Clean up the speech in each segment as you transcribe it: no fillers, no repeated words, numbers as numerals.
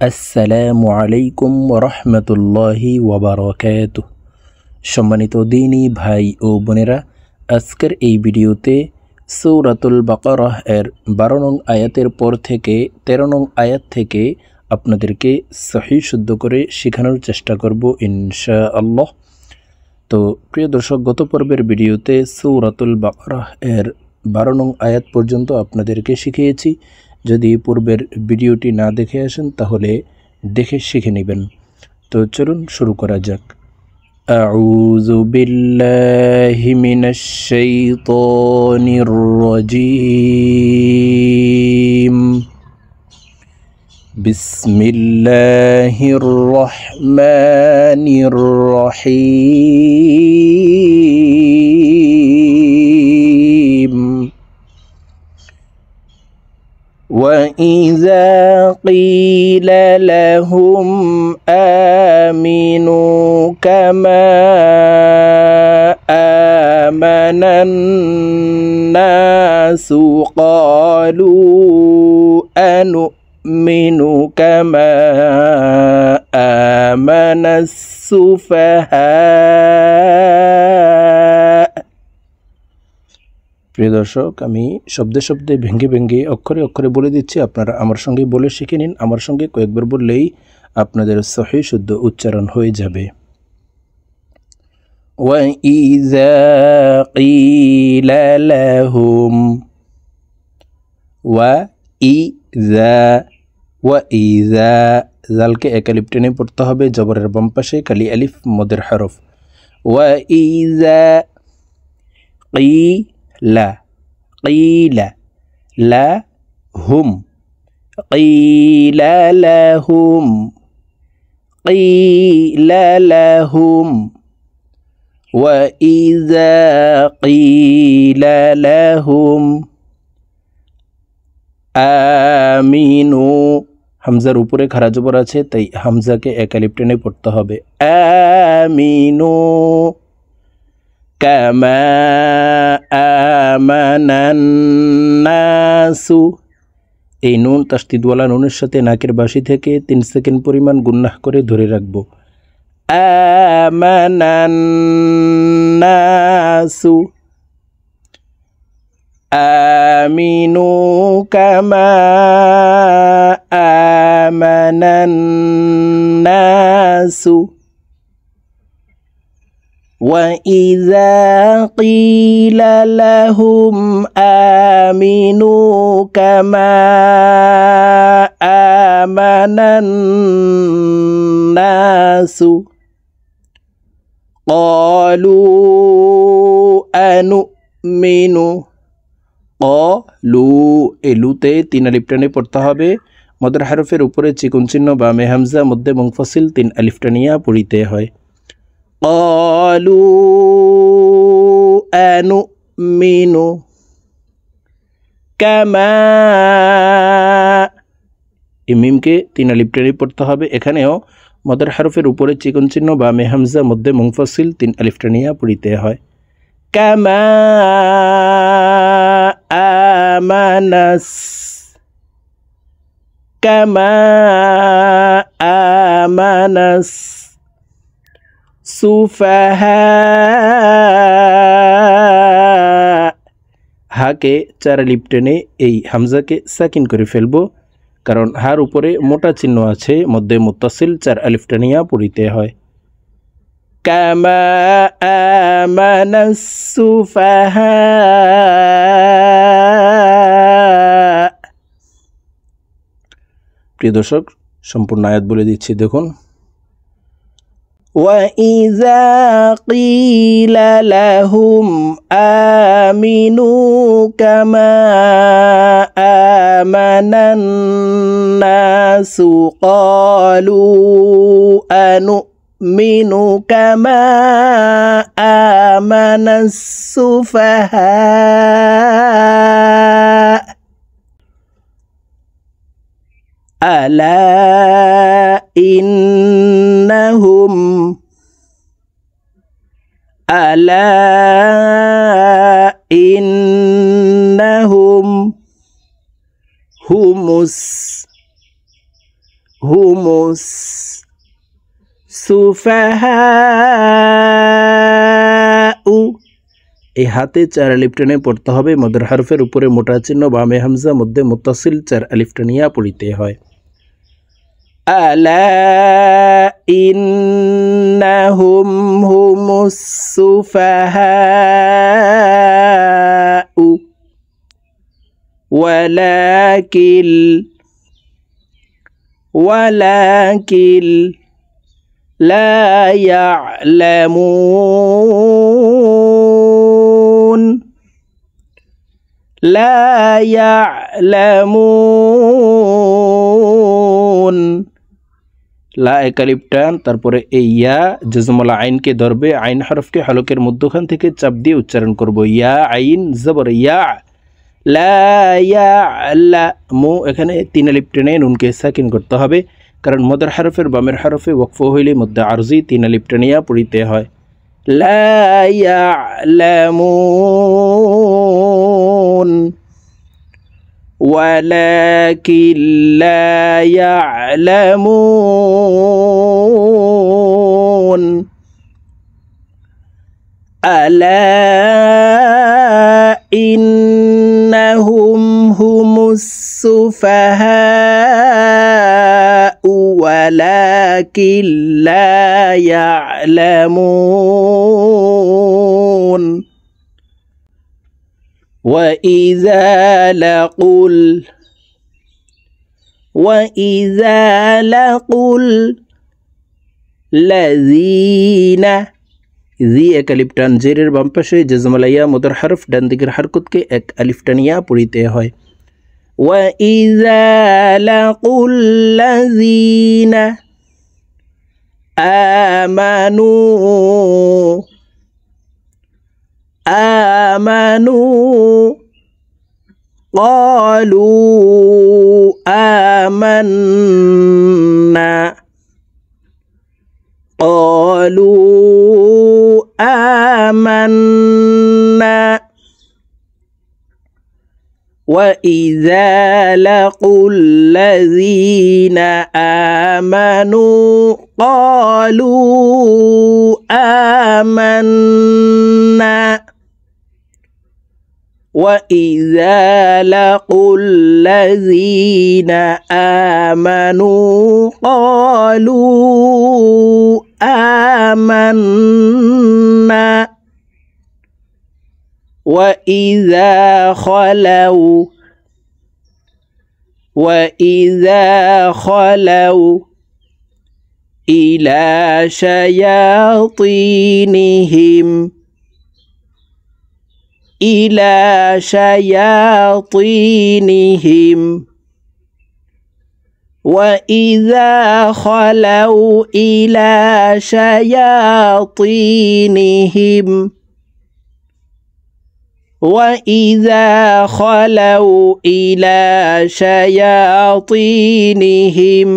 আসসালামু আলাইকুম ওরহমতুল্লাহি ওয়াবারাকাতুহ। সম্মানিত দ্বীনী ভাই ও বোনেরা, আজকের এই ভিডিওতে সূরাতুল বাকারাহ এর 12 নং আয়াতের পর থেকে 13 নং আয়াত থেকে আপনাদেরকে সহিহ শুদ্ধ করে শেখানোর চেষ্টা করব ইনশাআল্লাহ। তো প্রিয় দর্শক, গত পর্বের ভিডিওতে সূরাতুল বাকারাহ এর 12 নং আয়াত পর্যন্ত আপনাদেরকে শিখিয়েছি। যদি পূর্বের ভিডিওটি না দেখে আসেন তাহলে দেখে শিখে নেবেন। তো চলুন শুরু করা যাক। আউযু বিল্লাহি মিনাশ শাইতানির রাজীম। বিসমিল্লাহির রহমানির রহিম। وَإِذَا قِيلَ لَهُمْ آمِنُوا كَمَا آمَنَ النَّاسُ قَالُوا أَنُؤْمِنُ كَمَا آمَنَ السُّفَهَاءُ। প্রিয় দর্শক, আমি শব্দে শব্দে ভেঙে ভেঙে অক্ষরে অক্ষরে বলে দিচ্ছি, আপনারা আমার সঙ্গে বলে শিখে নিন। আমার সঙ্গে কয়েকবার বললেই আপনাদের সহিহ শুদ্ধ উচ্চারণ হয়ে যাবে। ওয়াইযা কিলা লাহুম, ওয়াইযা জালকে এক আলিফ টেনে পড়তে হবে, জবরের বাম পাশে কালি আলিফ মদের হরফ। ওয়াইযা কিলা কিলা লাহুম, কিলা লাহুম, কিলা লাহুম। ওয়াইযা কিলা লাহুম আমিনু, হামজার উপরে খাড়া জবর আছে, তাই হামজাকে এক আলিফ টেনে পড়তে হবে। আমিনু কামা আমানান নাসু, এই নুন তাসদিদওয়ালা নুনের সাথে নাকের বাসি থেকে 3 সেকেন্ড পরিমাণ গুন্নাহ করে ধরে রাখবো। আমানান নাসু, আমিনু কামা আমানান নাসু। وَإِذَا قِيلَ لَهُمْ آمِنُوا كَمَا آمَنَ النَّاسُ قَالُوا أَنُؤْمِنُ, قَالُوا এলুতে 3 আলিফ টেনে পড়তে হবে, মদের হরফের উপরে চিকন চিহ্ন বামে হামজা, মধ্যে মুনফাসিল 3 আলিফ টানিয়া পড়িতে হয়। قالوا أنؤمن كما, মিমকে 3 আলিফ টেনে পড়তে হবে, এখানেও মদের হরফের উপরে চিকন চিহ্ন বামে হামজা, মধ্যে মুনফাসিল 3 আলিফ টানিয়া পড়িতে হয়। কামা আমানাস, কামা আমানাস সুফাহা, হাকে 4 আলিফ টেনে এই হামজাকে সাকিন করে ফেলবো, কারণ হার উপরে মোটা চিহ্ন আছে, মধ্যে মুত্তাসিল 4 আলিফ টানিয়া পড়িতে হয়। কামা আমানাস সুফাহা। প্রিয় দর্শক, সম্পূর্ণ আয়াত বলে দিচ্ছি, দেখুন। وَإِذَا قِيلَ لَهُمْ آمِنُوا كَمَا آمَنَ النَّاسُ قَالُوا أَنُؤْمِنُ كَمَا آمَنَ السُّفَهَاءُ أَلَا إِنَّهُمْ ألا إنهم হুমুস সুফাহাউ। এই হাতে 4 আলিফ টেনে পড়তে হবে। মদের হরফের উপরে মোটা চিহ্ন, বামে হামজা, মধ্যে মুত্তাসিল, 4 আলিফ টানিয়া পড়িতে হয়। আলা ইন্নাহুম হুমুস সুফাহাউ ওয়ালাকিন লা ইয়ালামুন লা এক আলিফ টান, তারপরে এই ইয়া জজমলা আইনকে ধরবে, আইন হরফকে হলকের মধ্যখান থেকে চাপ দিয়ে উচ্চারণ করব। ইয়া আইন জবর ইয়া, লা ইয়ালামু। এখানে 3 আলিফ টেনে নুনকে সাকিন করতে হবে, কারণ মদের হরফের বামের হরফে ওয়াকফ হইলে মধ্যে আরজি 3 আলিফ টেনিয়া পড়িতে হয়। লা ইয়ালামুন ওয়ালাকিন লা ইয়ালামুন। আলা ইন্নাহুম হুমুস সুফাহাউ ওয়ালাকিন লা ইয়ালামুন। وإذا لقوا الذين জি এক আলিফ টান, জেরের বাম পাশে জজমালাইয়া মদর হরফ, ডান দিকের হরকতকে 1 আলিফ টানিয়া পড়িতে হয়। وإذا لقوا الذين آمنوا قالوا آمنا وإذا لقوا الذين آمنوا قالوا آمنا وإذا لقوا الذين آمنوا قالوا آمنا وإذا خلوا إلى شياطينهم وإذا خلوا إلى شياطينهم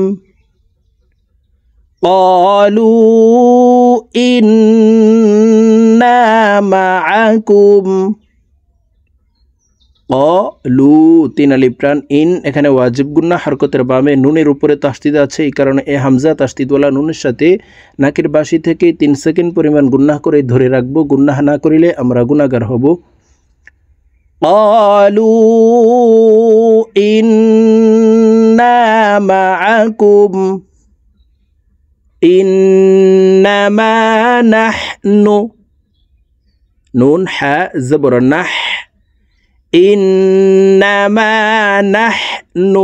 قالوا إنا معكم قالوا 3 আলিফ টান, ইন এখানে ওয়াজিব গুন্না, হরকতের বামে নুনের উপরে তাসদিদ আছে, এই কারণে এ হামজা তাসদিদওয়ালা নুনের সাথে নাকের বাসি থেকে 3 সেকেন্ড পরিমাণ গুন্নাহ করে ধরে রাখবো। গুন্নাহ না করিলে আমরা গুনাহগার হব। قالوا إنا معكم إنما نحن نون حا زبر نح إنما نحن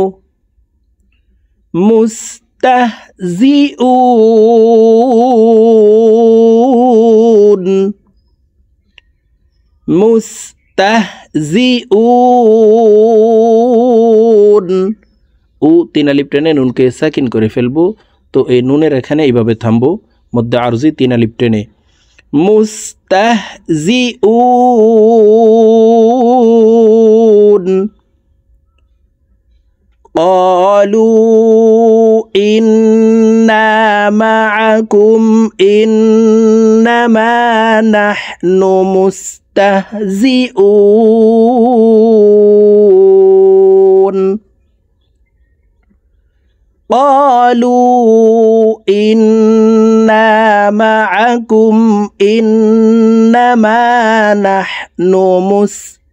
مستهزئون ও 3 আলিফ টেনে নুনকে সাকিন করে ফেলবো। তো এই নুনের এখানে এইভাবে থামবো, মধ্যে আরজি 3 আলিফ টেনে মুস্তাহজিউন قالوا إنا معكم إنما نحن مستهزئون قالوا إنا معكم إنما نحن مستهزئون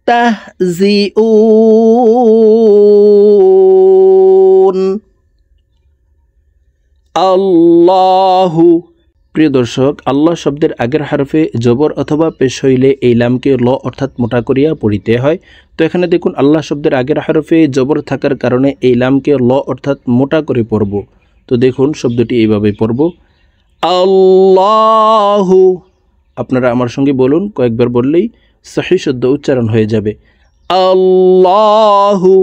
الله প্রিয় দর্শক আল্লাহ শব্দের আগের হরফে জবর অথবা পেশ হইলে এই লামকে ল অর্থাৎ মোটা করিয়া পড়িতে হয়। তো এখানে দেখুন আল্লাহ শব্দের আগের হরফে জবর থাকার কারণে এই লামকে ল অর্থাৎ মোটা করে পড়ব। তো দেখুন শব্দটি এইভাবে পড়ব আল্লাহু। আপনারা আমার সঙ্গে বলুন, কয়েকবার বললেই সহি শুদ্ধ উচ্চারণ হয়ে যাবে। আল্লাহু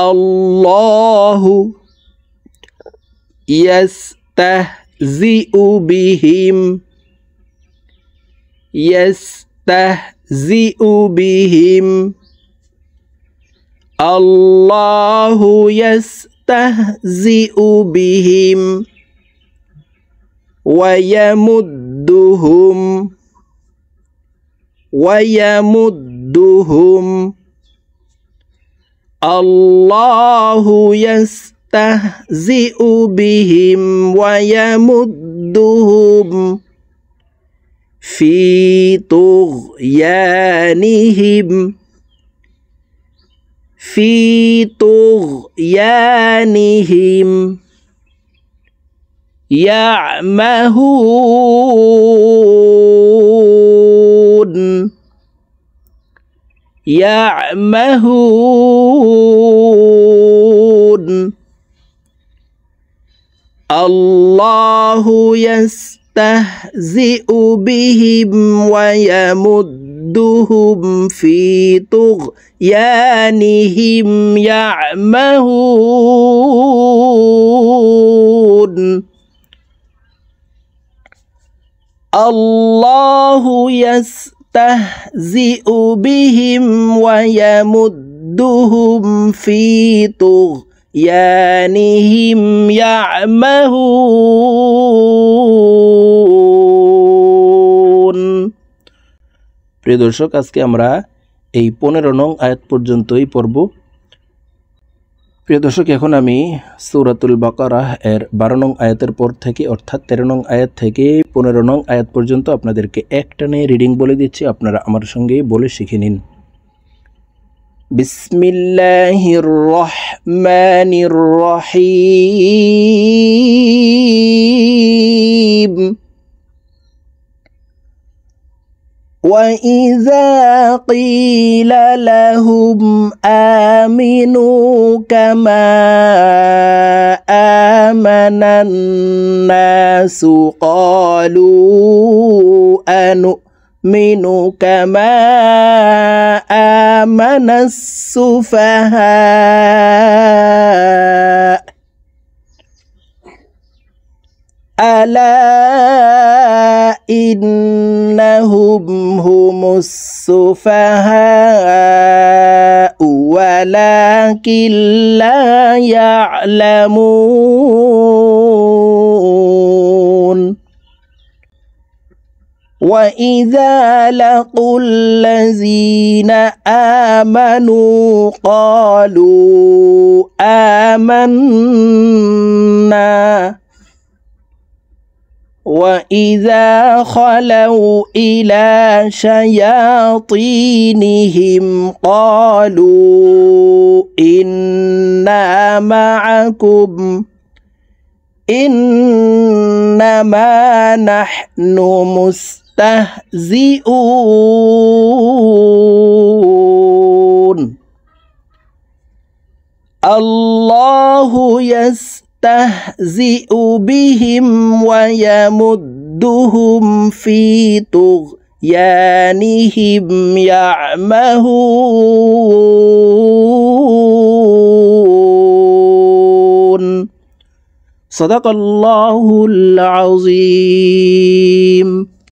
আল্লাহু ইয়াস্তাহজিউ বিহিম ইয়াস্তাহজিউ বিহিম আল্লাহু ইয়াস্তাহজিউ বিহিম ওয়ায়ামুদ্দুহুম আল্লাহু ইয়াস্তাহজিউ বিহিম ওয়ায়ামুদ্দুহুম ফি তুগয়ানিহিম يعمهون الله يستهزئ بهم ويمدهم في طغيانهم يعمهون الله يستهزئ بهم ويمدهم في طغيانهم يعمهون প্রিয় দর্শক আজকে আমরা এই 15 নং আয়াত পর্যন্তই পড়ব। প্রিয় দর্শক এখন আমি সূরাতুল বাকারাহ এর 12 নং আয়াতের পর থেকে অর্থাৎ 13 নং আয়াত থেকে 15 নং আয়াত পর্যন্ত আপনাদেরকে একটানে রিডিং বলে দিচ্ছি, আপনারা আমার সঙ্গে বলে শিখে নিন। বিসমিল্লাহির রহমানির রহিম وَإِذَا قِيلَ لَهُمْ آمِنُوا كَمَا آمَنَ النَّاسُ قَالُوا أَنُؤْمِنُ كَمَا آمَنَ السُّفَهَاءُ أَلَا إِنَّهُمْ هُمُ السُّفَهَاءُ وَلَكِنْ لَا يَعْلَمُونَ وَإِذَا لَقُوا الَّذِينَ آمَنُوا قَالُوا آمَنَّا وَإِذَا خَلَوْا إِلَى شَيَاطِينِهِمْ قَالُوا إِنَّا مَعَكُمْ إِنَّمَا نَحْنُ مُسْتَهْزِئُونَ الله يستهزئ بهم ويمدهم في طغيانهم يعمهون صدق الله العظيم।